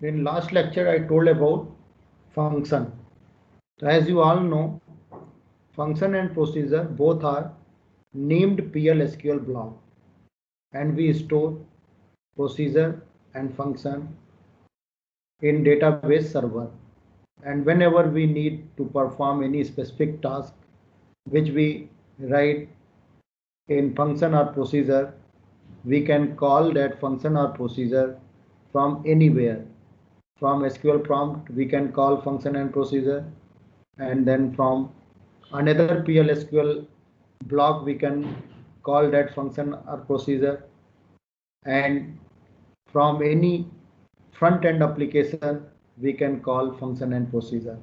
In last lecture, I told about function. So as you all know, function and procedure both are named PL/SQL block, and we store procedure and function in database server. And whenever we need to perform any specific task, which we write in function or procedure, we can call that function or procedure from anywhere. From SQL prompt, we can call function and procedure, and then from another PL/SQL block, we can call that function or procedure, and from any front-end application, we can call function and procedure.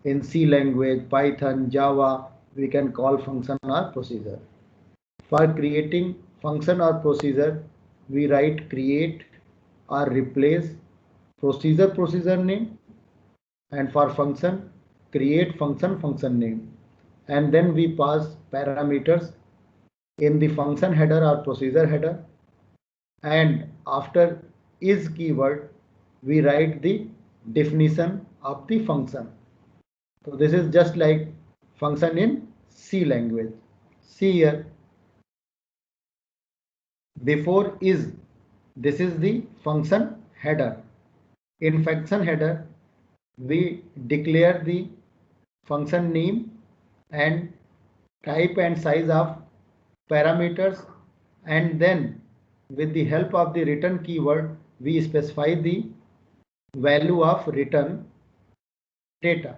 In C language, Python, Java, we can call function or procedure. For creating function or procedure, we write create or replace procedure name, and for function, create function name, and then we pass parameters in the function header or procedure header, and after is keyword we write the definition of the function. So this is just like function in C language. See here, before is, this is the function header. In function header, we declare the function name and type and size of parameters, and then with the help of the return keyword, we specify the value of return data,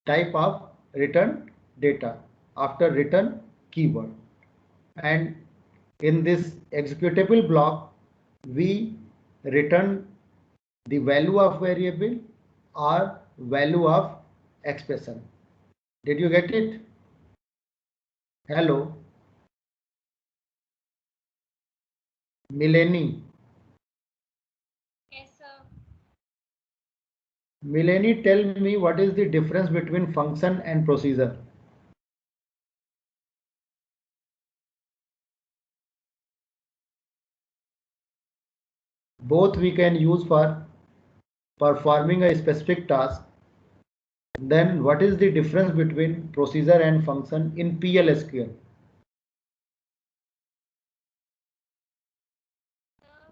type of return data after return keyword. And in this executable block, we return the value of variable or value of expression. Did you get it? Hello, Mileni. Yes, sir. Mileni, tell me what is the difference between function and procedure? Both we can use for performing a specific task. Then what is the difference between procedure and function in PL/SQL?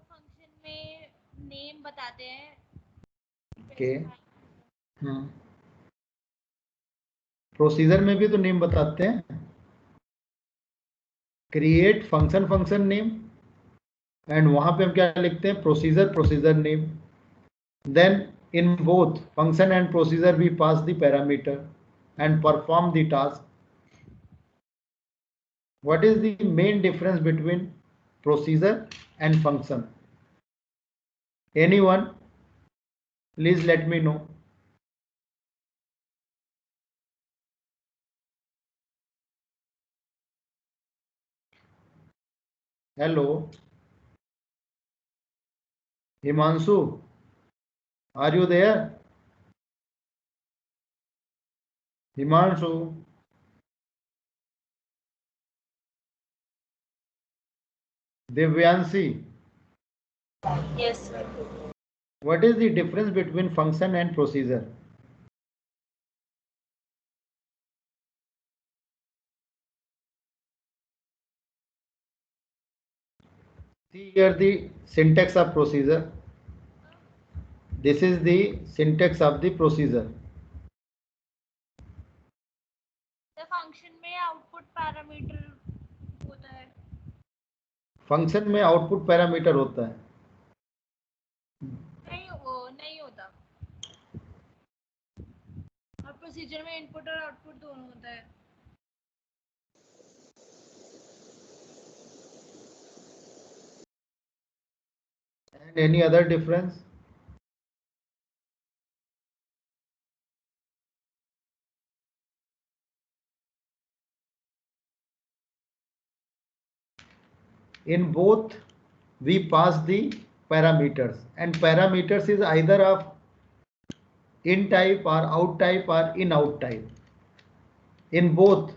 Function में name बताते हैं. Okay. Procedure में भी तो name बताते हैं. Create function name, and वहां पे हम क्या लिखते हैं? Procedure name. Then in both function and procedure we pass the parameter and perform the task. What is the main difference between procedure and function? Anyone? Please let me know. Hello, Himanshu, are you there? Himanshu, Divyanshi, Yes, sir. what is the difference between function and procedure? See here the syntax of procedure. This is the syntax of the procedure. The function में output parameter होता है. Function में output parameter होता है. नहीं होता. और procedure में इनपुट और आउटपुट दोनों होता है. And any other difference? In both we pass the parameters, and parameters is either of in type or out type or in out type. In both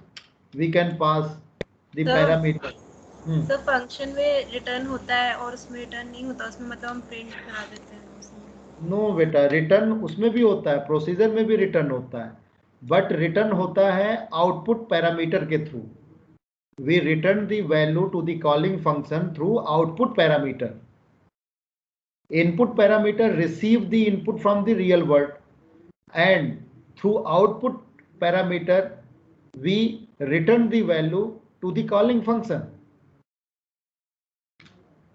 we can pass the parameter. Sir function में return होता है और उसमें return नहीं होता, उसमें मतलब हम प्रिंट करा देते हैं उसमें. नो बेटा, रिटर्न उसमें भी होता है, प्रोसीजर में भी रिटर्न होता है, बट रिटर्न होता है आउटपुट पैरामीटर के through. We return the value to the calling function through output parameter. Input parameter receive the input from the real world, and through output parameter we return the value to the calling function.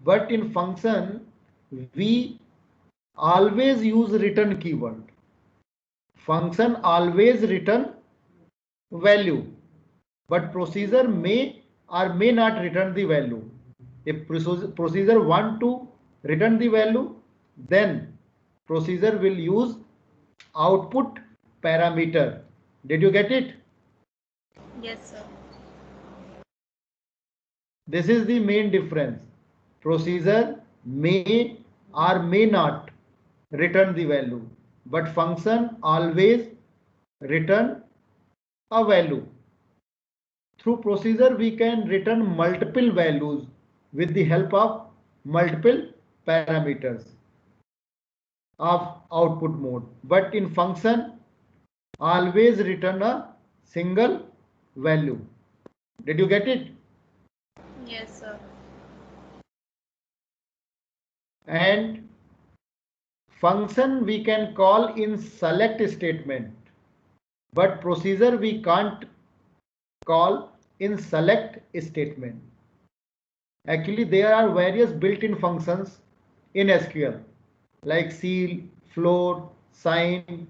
But in function we always use return keyword. Function always return value, but procedure may or may not return the value. If procedure want to return the value, then procedure will use output parameter. Did you get it? Yes, sir. This is the main difference. Procedure may or may not return the value, but function always return a value. Through procedure we can return multiple values with the help of multiple parameters of output mode, but in function always return a single value. Did you get it? Yes, sir. And function we can call in select statement, but procedure we can't call in select statement. Actually there are various built-in functions in SQL like ceil, float, sine,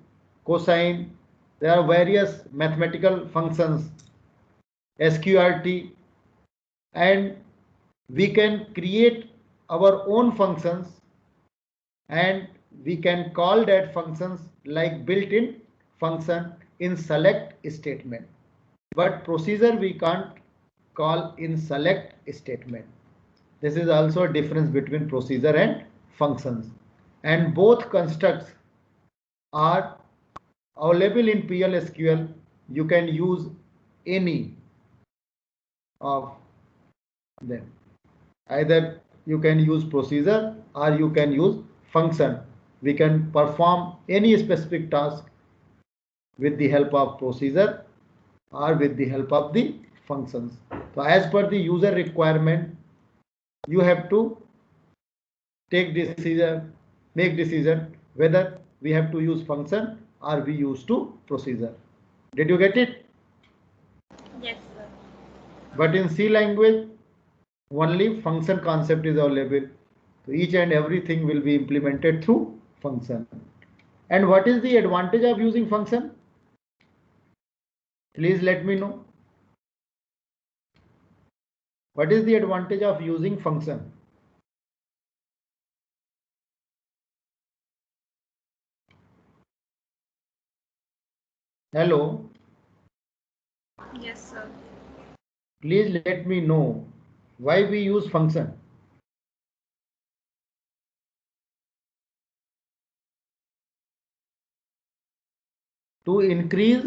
cosine. There are various mathematical functions, sqrt, and we can create our own functions and we can call that functions like built-in function in select statement. But procedure we can't call in select statement. This is also a difference between procedure and functions. And both constructs are available in PL/SQL. You can use any of them. Either you can use procedure or you can use function. We can perform any specific task with the help of procedure or with the help of the functions. So as per the user requirement, you have to take decision, make decision whether we have to use function or we use to procedure. Did you get it? Yes, sir. But in C language, only function concept is available. So each and everything will be implemented through function. And what is the advantage of using function? Please let me know. What is the advantage of using function? Hello. Yes, sir. Please let me know why we use function. To increase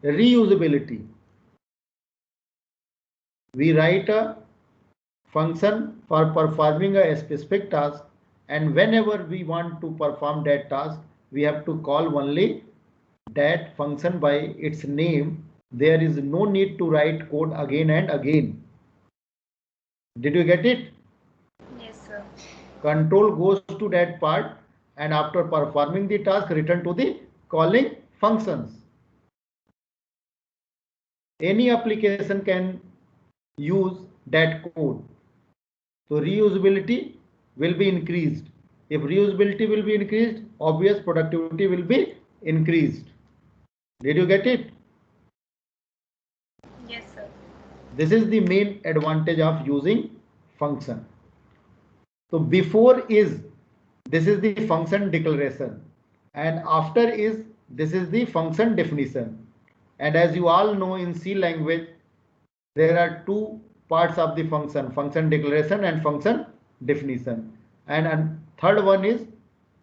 reusability. We write a function for performing a specific task, and whenever we want to perform that task, we have to call only that function by its name. There is no need to write code again and again. Did you get it? Yes, sir. Control goes to that part, and after performing the task, return to the calling functions. Any application can use that code. So reusability will be increased. If reusability will be increased, obvious productivity will be increased. Did you get it? Yes, sir. This is the main advantage of using function. So before is, this is the function declaration, and after is, this is the function definition. And as you all know, in C language there are two parts of the function declaration and function definition, and third one is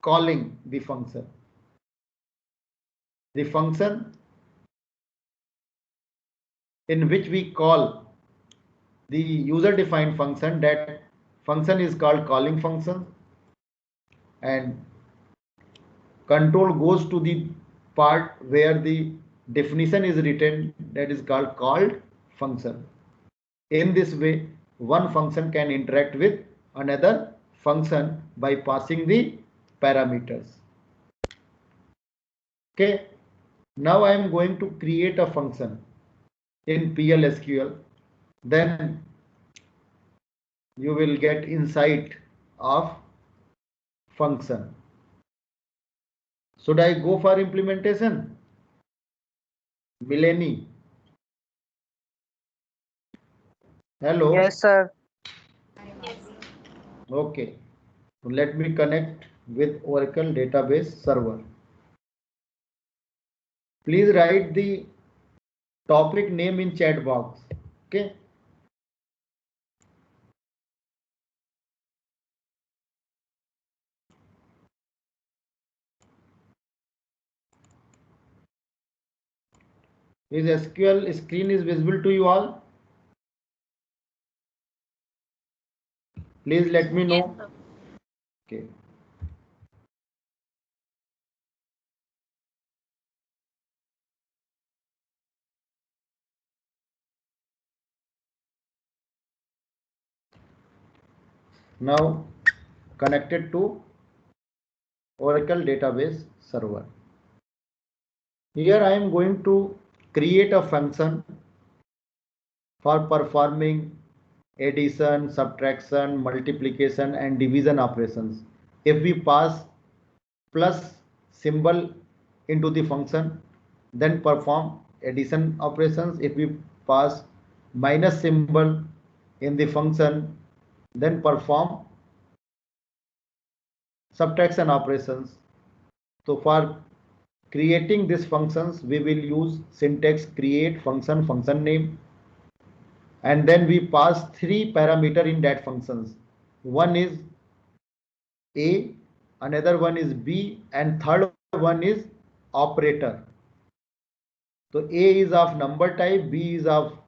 calling the function. The function in which we call the user defined function, that function is called calling function, and control goes to the part where the definition is written, that is called function. In this way, one function can interact with another function by passing the parameters. Okay, now I am going to create a function in PLSQL. Then you will get insight of function. Should I go for implementation? Mileni. Hello. Yes, sir. Okay. Let me connect with Oracle database server. Please write the topic name in chat box. Okay. Is SQL screen is visible to you all? Please let me know. Yes, Okay. Now connected to Oracle database server. Here I am going to create a function for performing addition, subtraction, multiplication and division operations. If we pass plus symbol into the function, then perform addition operations. If we pass minus symbol in the function, then perform subtraction operations. So for creating these functions, we will use syntax create function, function name, and then we pass three parameter in that functions. One is A, another one is B, and third one is operator. So A is of number type, B is of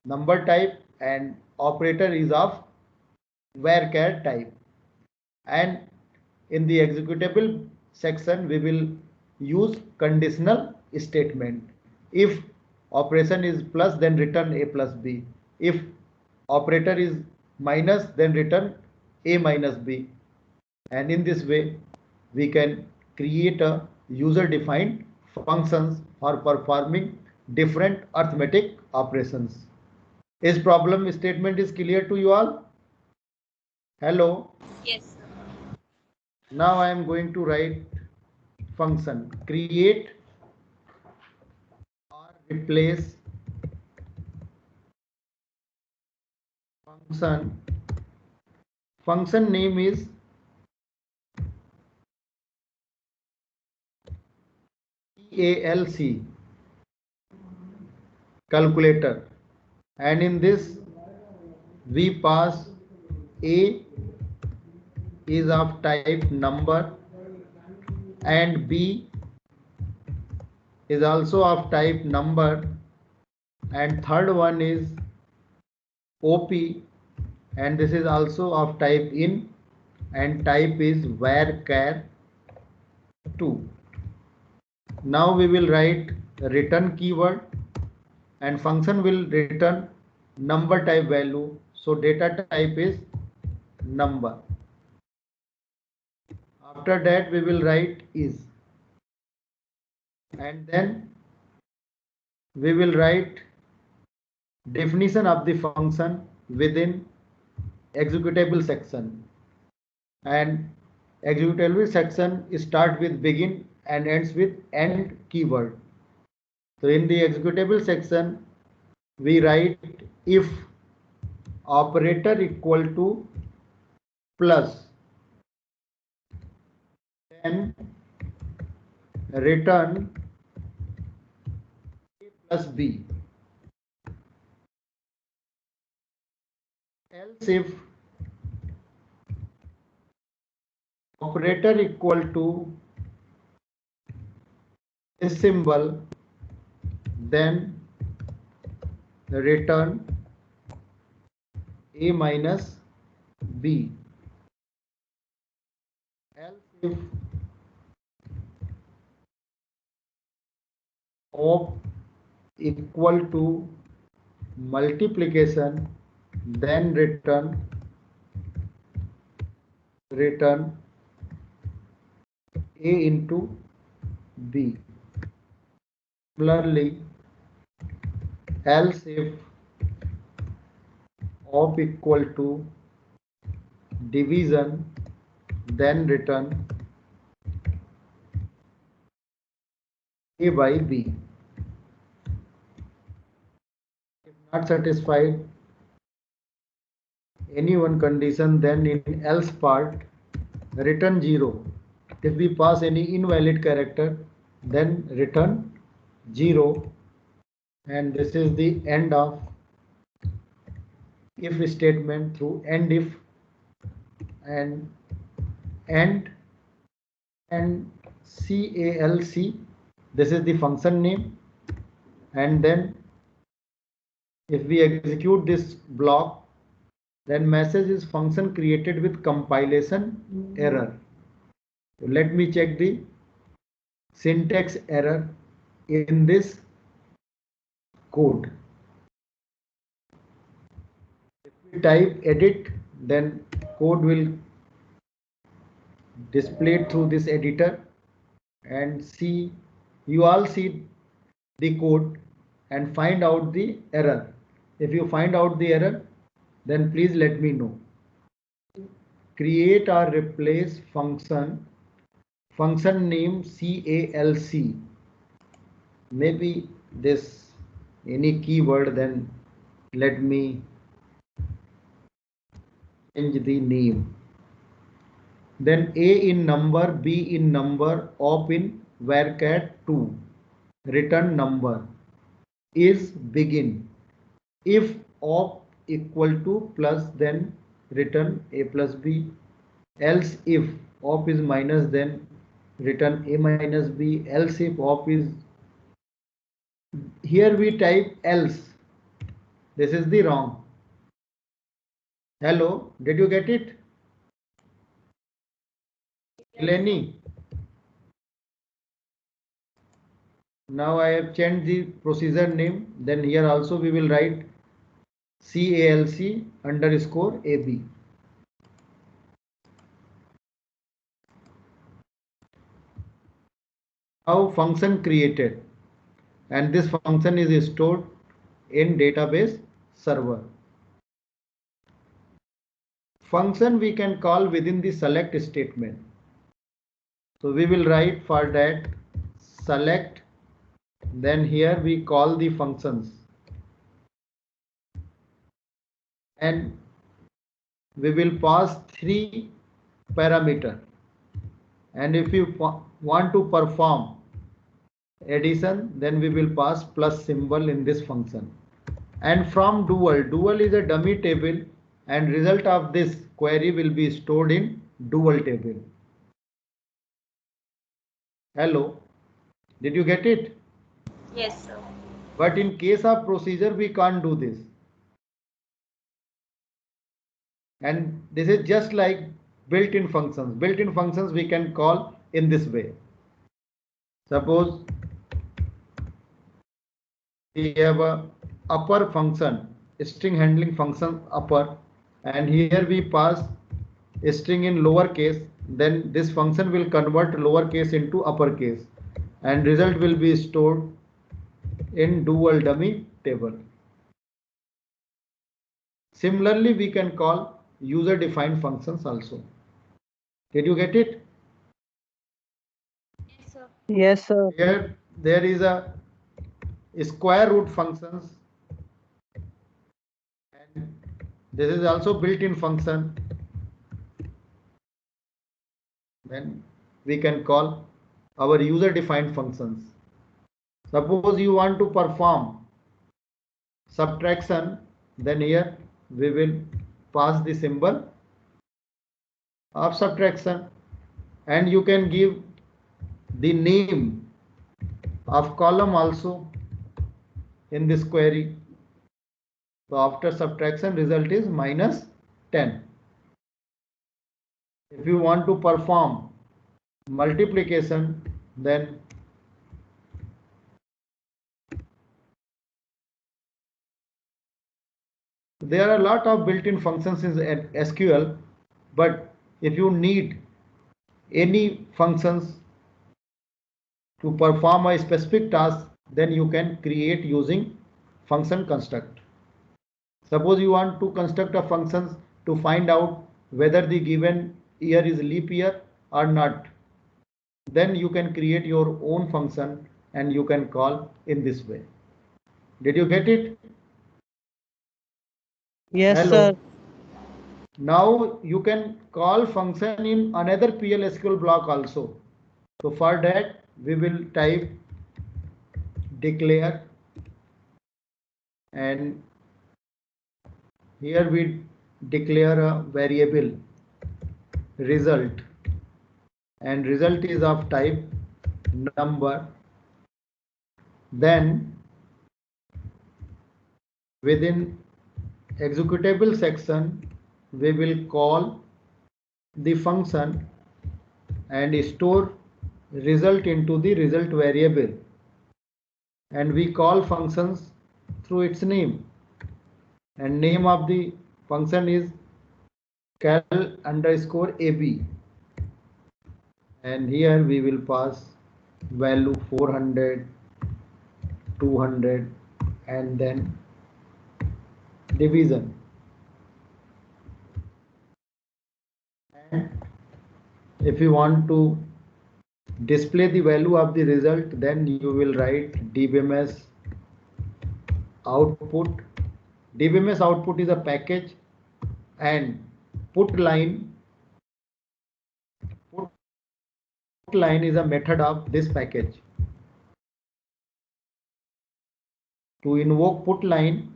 number type, and operator is of varchar type. And in the executable section, we will use conditional statement. If operation is plus, then return A plus B. If operator is minus, then return A minus B. And in this way, we can create a user-defined functions for performing different arithmetic operations. Is problem statement is clear to you all? Hello. yes. Now I am going to write function create or replace function. Function name is CALC, calculator, and in this we pass A is of type number and B is also of type number, and third one is OP, and this is also of type in, and type is varchar 2. Now we will write return keyword, and function will return number type value. So data type is number. After that we will write is, and then we will write definition of the function within executable section, and executable section start with begin and ends with end keyword. So in the executable section we write if operator equal to plus, then return A plus B. Else if operator equal to this symbol, then return A minus B. Else if op equal to multiplication, then return A into B. Similarly, else if op equal to division, then return A by B. If not satisfied any one condition, then in else part return 0. If we pass any invalid character, then return 0, and this is the end of if statement through end if and end and CALC. This is the function name, and then if we execute this block, then message is function created with compilation error. So let me check the syntax error in this code. If we type edit, then code will display through this editor, and see, you all see the code and find out the error. If you find out the error, then please let me know. Create or replace function name CALC. Maybe this any keyword, then let me change the name. Then A in number, B in number, op in varchar 2, return number is begin. If op equal to plus, then return A plus B. Else if op is minus, then return A minus B. Else if op is, here we type else. This is the wrong. Hello, did you get it? Eleni? Now I have changed the procedure name. Then here also we will write CALC underscore AB. Now function created, and this function is stored in database server. Function we can call within the select statement. So we will write for that select, then here we call the functions, and we will pass 3 parameter, and if you want to perform addition, then we will pass plus symbol in this function. And from dual is a dummy table, and result of this query will be stored in dual table. Hello, did you get it? Yes, sir. But in case of procedure, we can't do this. And this is just like built-in functions. Built-in functions we can call in this way. Suppose we have a upper function, string handling function upper, and here we pass a string in lowercase, then this function will convert lowercase into uppercase, and result will be stored in dual dummy table. Similarly, we can call user defined functions also. Did you get it? Yes, sir. Yes, sir. Here there is a square root functions, and this is also built-in function. Then we can call our user defined functions. Suppose you want to perform subtraction, then here we will pass the symbol of subtraction, and you can give the name of column also in this query. So after subtraction, result is minus 10. If you want to perform multiplication, then there are a lot of built-in functions in SQL, but if you need any functions to perform a specific task, then you can create using function construct. Suppose you want to construct a function to find out whether the given year is leap year or not, then you can create your own function and you can call in this way. Did you get it? Yes, Hello. sir. Now you can call function in another PL SQL block also. So for that we will type declare, and here we declare a variable result, and result is of type number. Then within executable section we will call the function and store result into the result variable, and we call functions through its name, and name of the function is cal_ab, and here we will pass value 400, 200, and then division. And if you want to display the value of the result, then you will write dbms output. dbms output is a package, and put line is a method of this package. To invoke put line,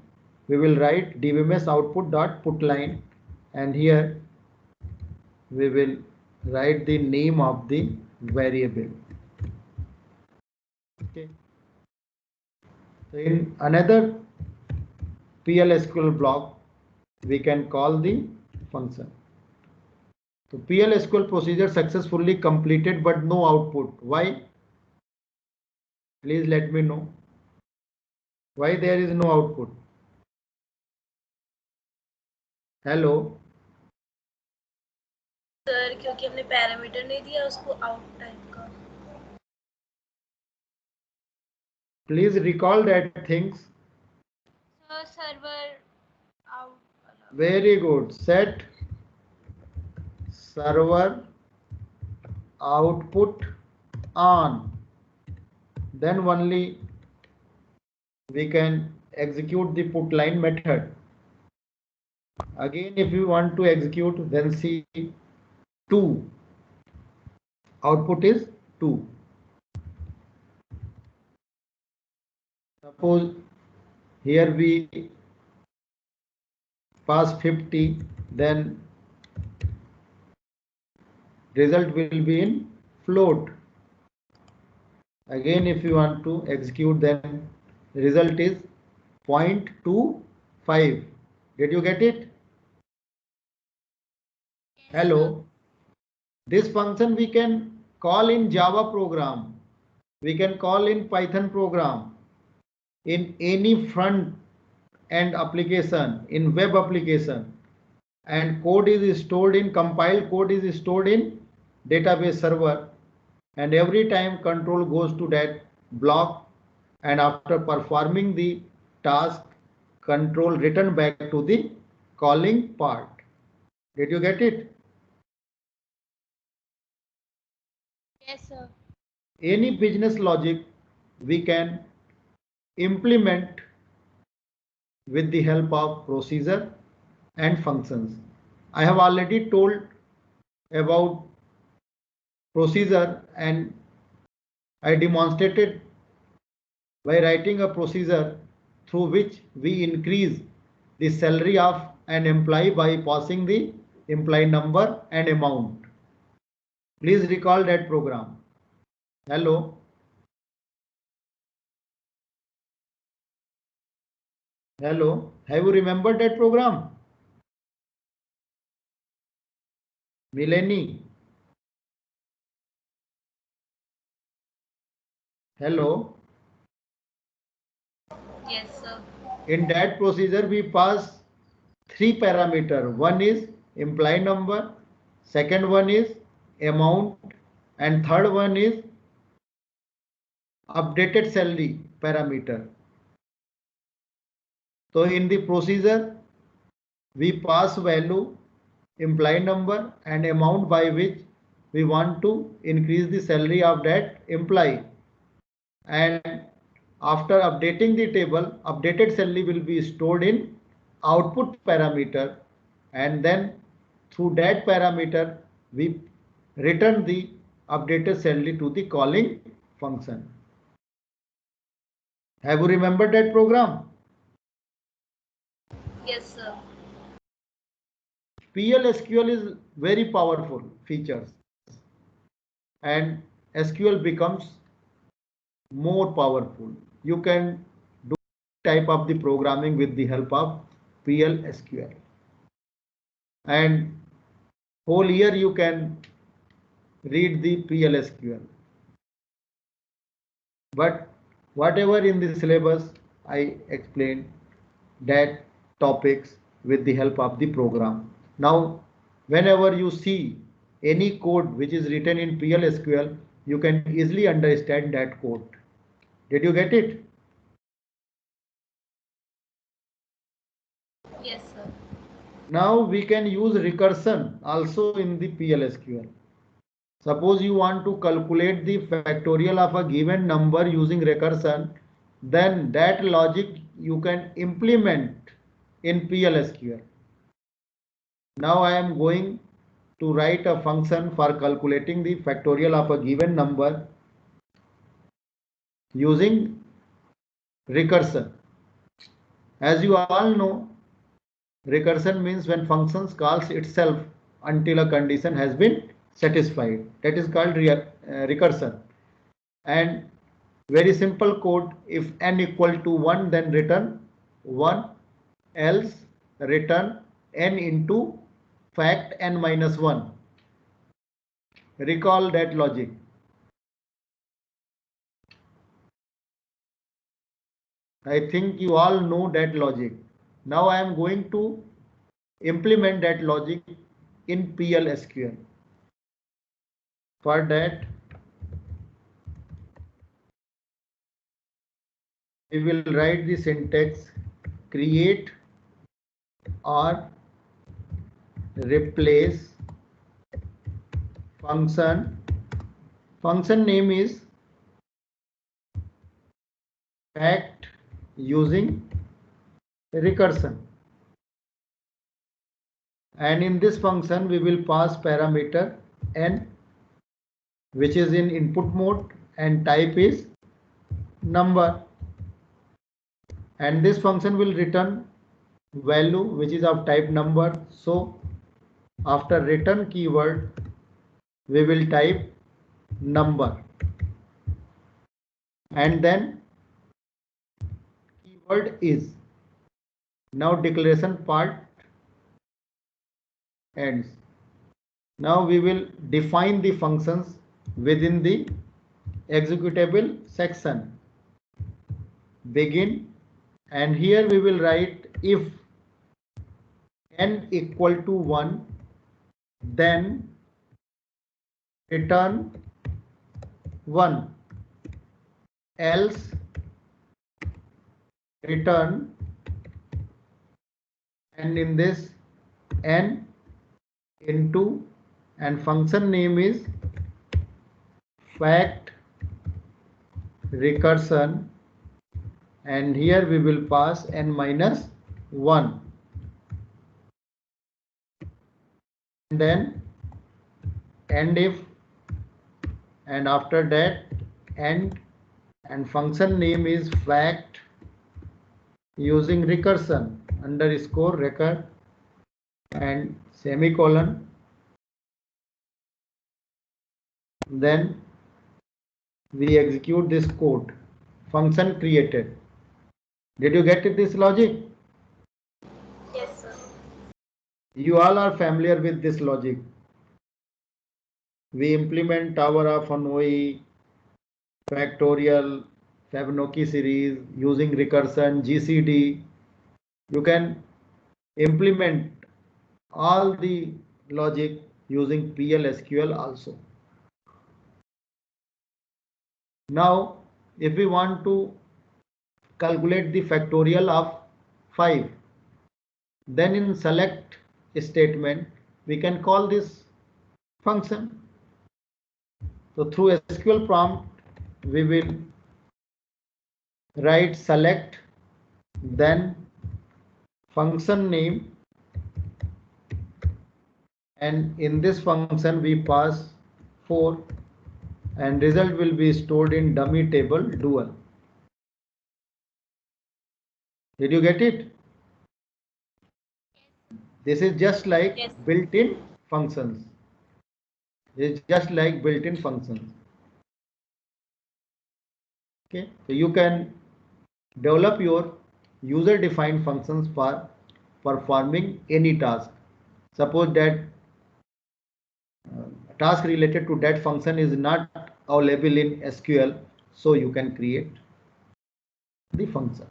we will write dbms output dot put line, and here we will write the name of the variable. Okay. So in another PL SQL block, we can call the function. So PL SQL procedure successfully completed, but no output. Why? Please let me know. Why there is no output? Hello. Sir क्योंकि हमने parameter नहीं दिया उसको out type का. Please recall that things. Sir server out. Very good. Set server output on. Then only we can execute the put line method. Again, if you want to execute, then see 2. Output is 2. Suppose here we pass 50, then result will be in float. Again, if you want to execute, then result is 0.25. Did you get it? Hello. This function we can call in Java program. We can call in Python program, in any front end application, in web application, and code is stored in compiled code is stored in database server, and every time control goes to that block, and after performing the task, control return back to the calling part. Did you get it? Yes, sir. Any business logic we can implement with the help of procedure and functions. I have already told about procedure, and I demonstrated by writing a procedure through which we increase the salary of an employee by passing the employee number and amount. Please recall that program. Hello. Hello. Have you remembered that program? Mileni. Hello. Yes, sir. In that procedure, we pass three parameter. One is implied number, second one is amount, and third one is updated salary parameter. So in the procedure, we pass value, implied number, and amount by which we want to increase the salary of that employee. And after updating the table, updated salary will be stored in output parameter, and then through that parameter we return the updated salary to the calling function. Have you remembered that program? Yes, sir. PL/SQL is very powerful features, and SQL becomes more powerful. You can do type of the programming with the help of PL/SQL, and whole year you can read the PL/SQL. But whatever in the syllabus, I explained that topics with the help of the program. Now, whenever you see any code which is written in PL/SQL, you can easily understand that code. Did you get it? Yes, sir. Now we can use recursion also in the PL/SQL. Suppose you want to calculate the factorial of a given number using recursion, then that logic you can implement in PL/SQL. Now I am going to write a function for calculating the factorial of a given number using recursion. As you all know, recursion means when functions calls itself until a condition has been satisfied. That is called recursion. And very simple code, if n equal to 1, then return 1, else return n into fact n minus 1. Recall that logic. I think you all know that logic. Now I am going to implement that logic in PL/SQL. For that, we will write the syntax create or replace function. Function name is fact using recursion, and in this function we will pass parameter n, which is in input mode, and type is number, and this function will return value which is of type number. So after return keyword we will type number, and then keyword is. Now declaration part ends. Now we will define the functions within the executable section. Begin, and here we will write if n equal to 1, then return 1, else return, and in this n into, and function name is fact recursion, and here we will pass n minus 1, and then end if, and after that end, and function name is fact using recursion underscore recur and semicolon, then we execute this code. Function created. Did you get this logic? Yes, sir. You all are familiar with this logic. We implement Tower of Hanoi, factorial, Fibonacci series using recursion, GCD. You can implement all the logic using PL/SQL also. Now, if we want to calculate the factorial of 5, then in select statement we can call this function. So through SQL prompt we will write select, then function name, and in this function we pass 4, and result will be stored in dummy table dual. Did you get it? This is just like Yes. built-in functions. It's just like built-in functions. Okay, so you can develop your user-defined functions for performing any task. Suppose that task related to that function is not available in SQL, so you can create the function.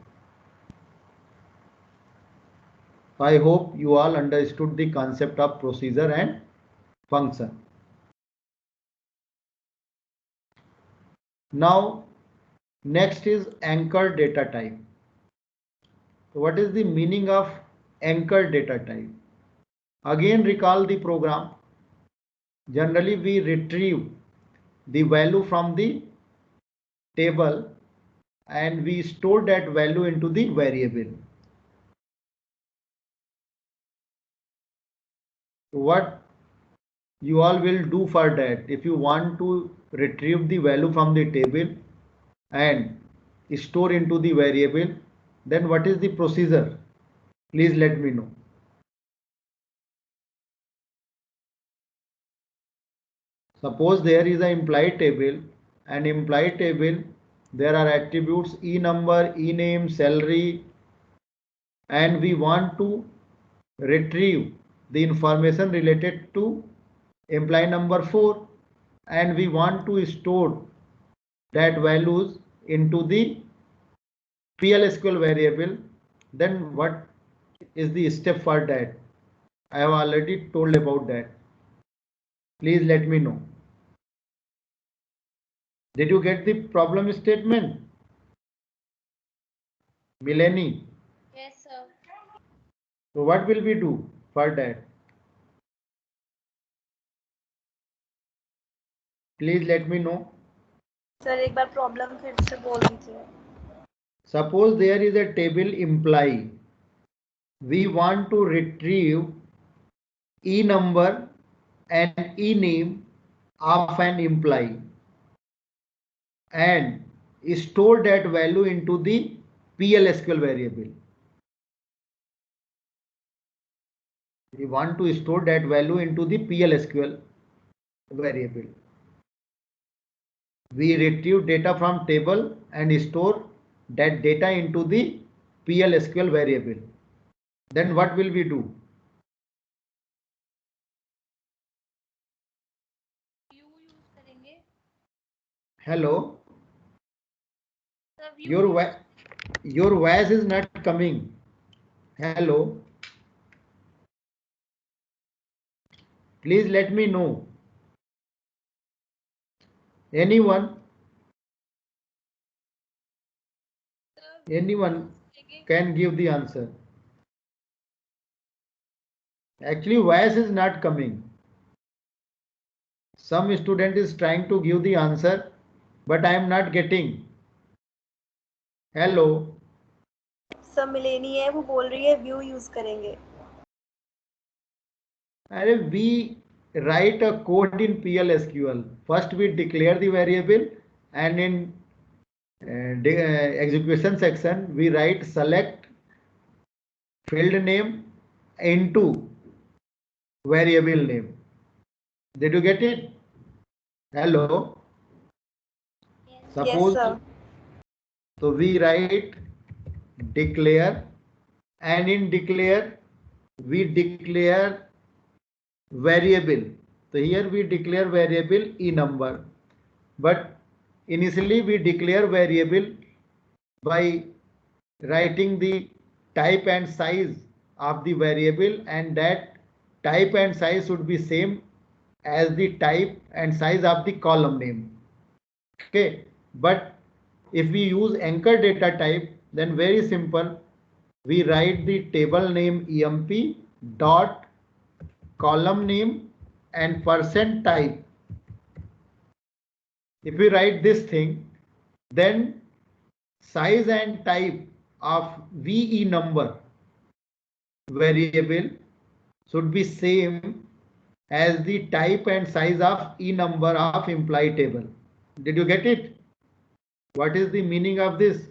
I hope you all understood the concept of procedure and function. Now, next is anchor data type. So what is the meaning of anchor data type? Again, recall the program. Generally, we retrieve the value from the table and we store that value into the variable. What you all will do for that, if you want to retrieve the value from the table and store into the variable, then what is the procedure? Please let me know. Suppose there is an employee table, and employee table there are attributes e-number, e-name, salary, and we want to retrieve the information related to employee number 4, and we want to store that values into the PL/SQL variable. Then what is the step for that? I have already told about that. Please let me know. Did you get the problem statement? Mileni? Yes, sir. So what will we do for that? Please let me know. Sir एक बार problem फिर से बोल दीजिए. Suppose there is a table employee. We want to retrieve e-number and e-name of an employee and store that value into the PL/SQL variable. We want to store that value into the PL/SQL variable. We retrieve data from table and store that data into the PL/SQL variable. Then what will we do? View use करेंगे. Hello, Sir, view your voice is not coming. Hello, please let me know. Anyone? Sir, Anyone करेंगे. can give the answer. Actually, voice is not coming. Some student is trying to give the answer, but I am not getting. Hello. Sir मिलेनी है, वो बोल रही है व्यू use करेंगे. We write a code in PL/SQL. First we declare the variable, and in execution section we write select field name into variable name. Did you get it? Hello. Yes. Suppose, Yes, sir. so we write declare, and in declare we declare variable. So here we declare variable e-number, but initially we declare variable by writing the type and size of the variable, and that type and size should be same as the type and size of the column name. Okay, but if we use anchor data type, then very simple, we write the table name emp dot column name and percent type. If we write this thing, then size and type of VE number variable should be same as the type and size of E number of employee table. Did you get it? What is the meaning of this?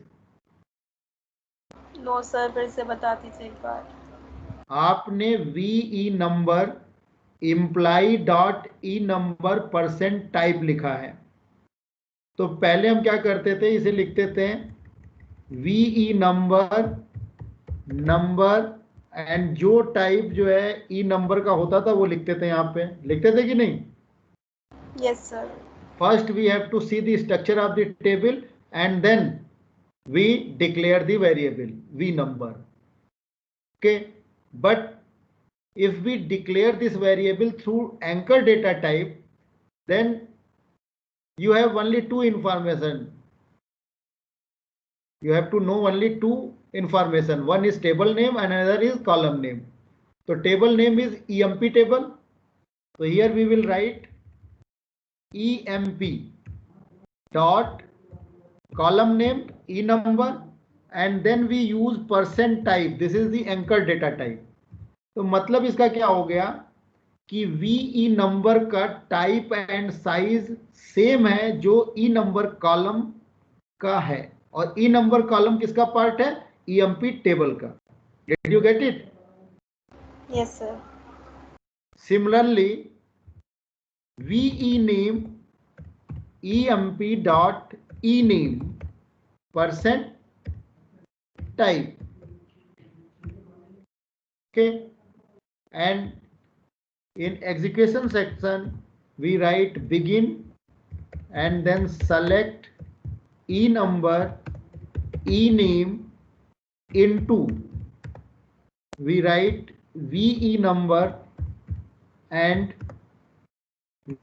No sir, फिर से बता दीजिए एक बार। आपने VE number employee dot E number percent type लिखा है, तो पहले हम क्या करते थे, इसे लिखते थे VE नंबर एंड जो टाइप जो है ई नंबर का होता था वो लिखते थे, यहाँ पे लिखते थे कि नहीं? Yes sir. First we have to see the structure of the table and then we declare the variable V number. Okay, but if we declare this variable through anchor data type, then you have only two information. You have to know only two information. One is table name and another is column name. So table name is EMP table. So here we will write EMP dot column name E number, and then we use percent type. This is the anchor data type. तो मतलब इसका क्या हो गया कि VE number का type and size same है जो E नंबर कॉलम का है, और E नंबर कॉलम किसका पार्ट है? EMP टेबल का. Did you get it? Yes sir. Similarly, VE name EMP dot E name percent type. Okay, and in execution section we write begin and then select E number, E name into, we write VE number and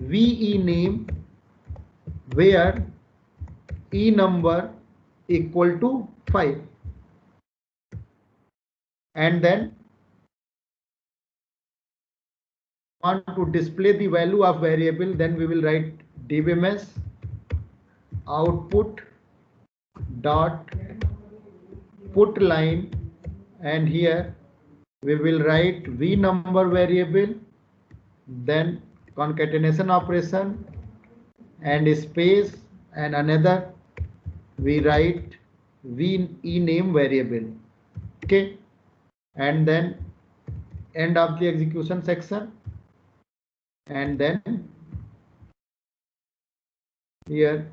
VE name where E number equal to 5, and then want to display the value of variable, then we will write dbms output dot put line, and here we will write V number variable, then concatenation operation and space, and another we write VE name variable. Okay, and then end of the execution section, and then here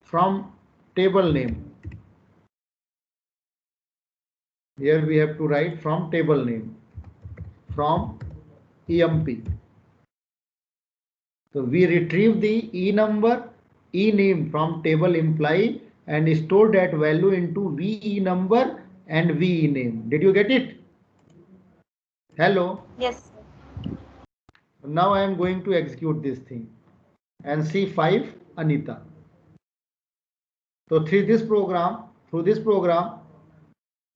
from table name, here we have to write from table name, from EMP. So we retrieve the E number, E name from table employee and store that value into VE number and VE name. Did you get it? Hello? Yes. Now I am going to execute this thing and see 5 Anita. So through this program,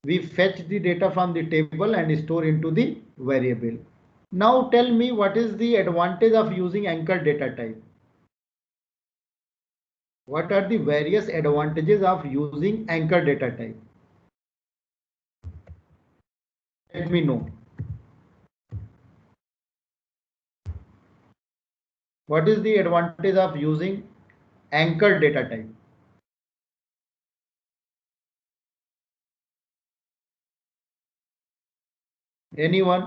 we fetch the data from the table and store into the variable. Now tell me, what is the advantage of using anchor data type? What are the various advantages of using anchor data type? Let me know. What is the advantage of using anchor data type? Anyone?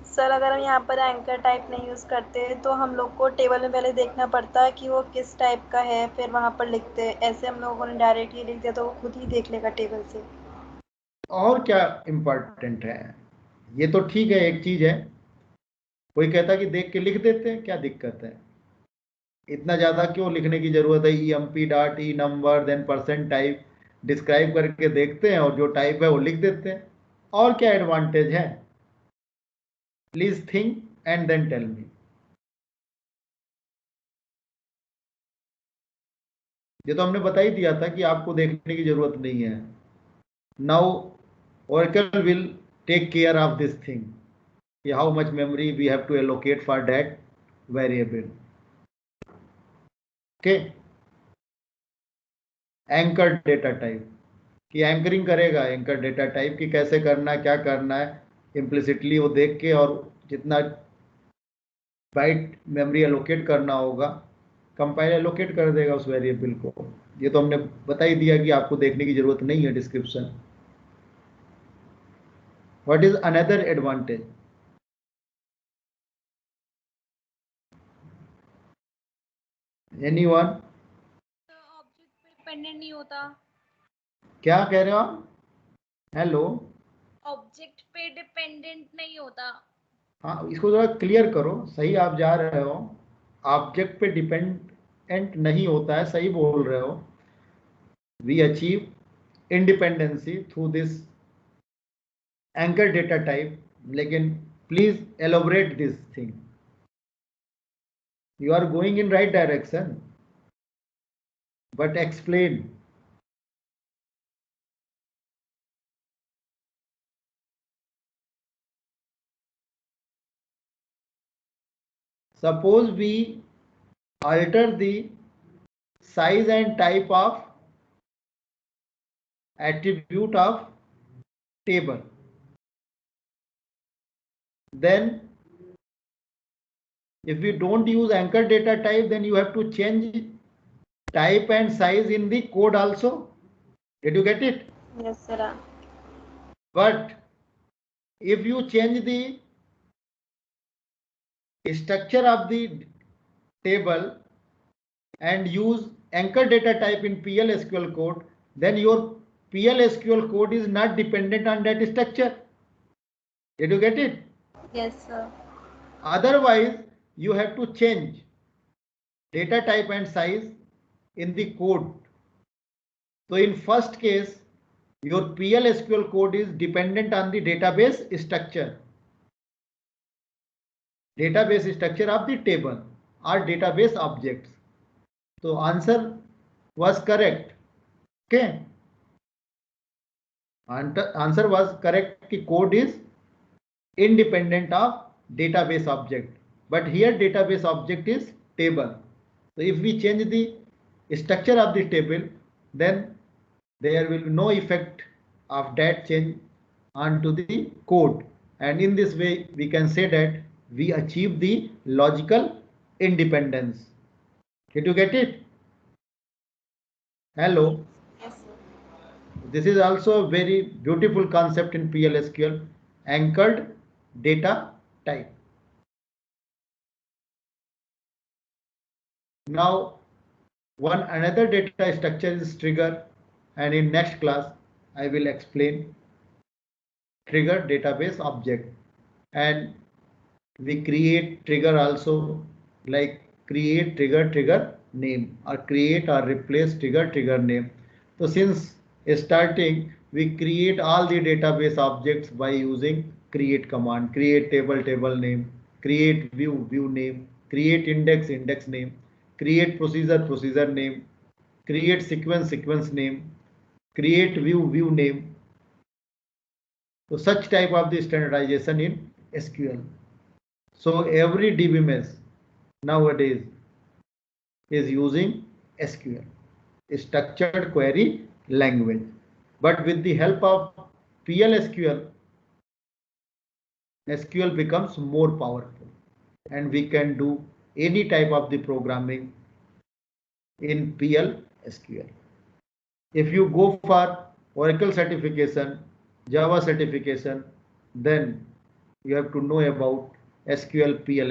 Sir अगर हम यहाँ पर anchor type नहीं use करते तो हम लोग को टेबल में पहले देखना पड़ता है कि वो किस टाइप का है, फिर वहाँ पर लिखते हैं। ऐसे हम लोगों ने डायरेक्टली लिख दिया तो वो खुद ही देख लेगा टेबल से। और क्या इम्पोर्टेंट है? ये तो ठीक है, एक चीज है, कोई कहता कि देख के लिख देते हैं, क्या दिक्कत है? इतना ज्यादा क्यों लिखने की जरूरत है? EMP dot E number then percent type, describe करके देखते हैं और जो टाइप है वो लिख देते हैं। और क्या एडवांटेज है? Please think and then tell me. ये तो हमने बता ही दिया था कि आपको देखने की जरूरत नहीं है। Now Oracle will take care of this thing, how much memory we have to allocate for that variable. Okay. Anchor data type की एंकरिंग करेगा, एंकर डेटा टाइप की कैसे करना है, क्या करना है, इम्प्लिसिटली वो देख के, और जितना बाइट मेमोरी एलोकेट करना होगा कंपाइलर एलोकेट कर देगा उस वेरिएबल को। ये तो हमने बता ही दिया कि आपको देखने की जरूरत नहीं है description. What is another advantage? Anyone? Object पे डिपेंडेंट नहीं होता। क्या कह रहे हो आप? हेलो? ऑब्जेक्ट पे डिपेंडेंट नहीं होता। हाँ, इसको जरा क्लियर करो, सही आप जा रहे हो। ऑब्जेक्ट पे डिपेंडेंट नहीं होता है, सही बोल रहे हो। We achieve independency through this anchor data type, लेकिन please elaborate this thing. You are going in right direction, but explain. Suppose we alter the size and type of attribute of table. Then if we don't use anchor data type, then you have to change type and size in the code also. Did you get it? Yes, sir. But if you change the structure of the table and use anchor data type in PL SQL code, then your PL SQL code is not dependent on that structure. Did you get it? Yes, sir. Otherwise, you have to change data type and size in the code. So in first case, your PL SQL code is dependent on the database structure of the table or database objects. So answer was correct. Okay. Answer was correct कि code is independent of database object, but here database object is table. So if we change the structure of the table, then there will be no effect of that change onto the code, and in this way we can say that we achieve the logical independence. Did you get it? Hello? Yes, sir. This is also a very beautiful concept in PLSQL, anchored data type. Now, one another data structure is trigger, and in next class I will explain trigger database object. And we create trigger also, like create trigger name, or create or replace trigger name. So since starting, we create all the database objects by using create command. Create table name, create view name, create index name, create procedure name, create sequence name, create view name. So such type of the standardization in SQL. So every DBMS nowadays is using SQL, structured query language. But with the help of PLSQL, SQL becomes more powerful, and we can do any type of the programming in PLSQL. If you go for Oracle certification, Java certification, then you have to know about SQL PL